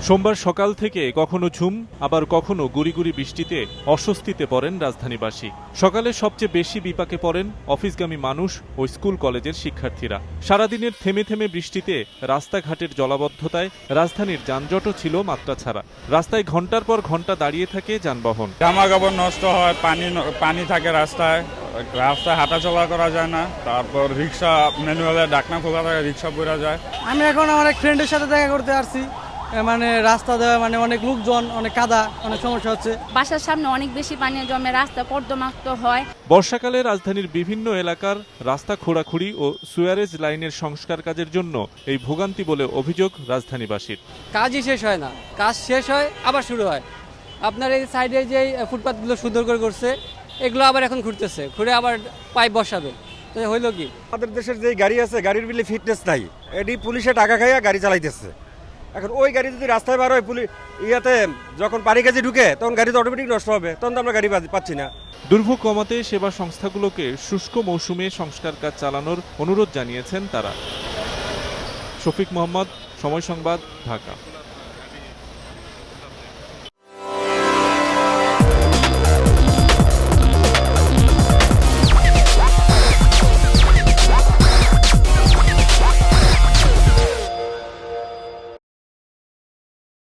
সোমবার সকাল থেকে কখনো ঝুম আবার কখনো গুড়ি বৃষ্টিতে অস্বস্তিতে পড়েন রাজধানীবাসী। সকালে সবচেয়ে বেশি বিপাকে পড়েন অফিসগামী মানুষ ও স্কুল কলেজের শিক্ষার্থীরা। সারাদিনের থেমে থেমে বৃষ্টিতে রাস্তাঘাটের জলাবদ্ধতায় রাজধানীর যানজটও ছিল মাত্রাছাড়া। রাস্তায় ঘন্টার পর ঘন্টা দাঁড়িয়ে থাকে যানবাহন। জামা কাপড় নষ্ট হয়, পানি থাকে রাস্তায় হাঁটাচলা করা যায় না। তারপর রিক্সা ম্যানুয়ালে ডাকনা খোলা থাকে, রিক্সা পড়া যায়। আমি এখন আমার এক ফ্রেন্ডের সাথে দেখা করতে আসছি, রাস্তা দেওয়া অনেক লোকজন, অনেক কাদা, অনেক সমস্যা হচ্ছে। বাসার সামনে অনেক বেশি পানি জমে, রাস্তা কর্দমাক্ত হয়। বর্ষাকালে রাজধানীর বিভিন্ন এলাকার রাস্তা খোঁড়াখুড়ি ও সুয়ারেজ লাইনের সংস্কার কাজের জন্য এই ভোগান্তি বলে অভিযোগ রাজধানীবাসীর। কাজই শেষ হয় না, কাজ শেষ হয় আবার শুরু হয়। আপনার এই সাইডে যে ফুটপাথগুলো সুন্দর করে করছে, এগুলো আবার এখন ঘুরতেছে, ঘুরে আবার পাইপ বসাবে। হইল কি, আমাদের দেশের যে গাড়ি আছে, গাড়ির বিলে ফিটনেস নাই, এটি পুলিশে টাকা খাইয়া গাড়ি চালাইতেছে। এখন ওই গাড়ি যদি রাস্তায় বার হয়, যখন পানি কাজে ঢুকে, তখন গাড়ি তো অটোমেটিক নষ্ট হবে, তখন তো আমরা গাড়ি পাচ্ছি না। দুর্ভোগ কমাতে সেবা সংস্থাগুলোকে শুষ্ক মৌসুমে সংস্কার কাজ চালানোর অনুরোধ জানিয়েছেন তারা। শফিক মোহাম্মদ, সময় সংবাদ, ঢাকা।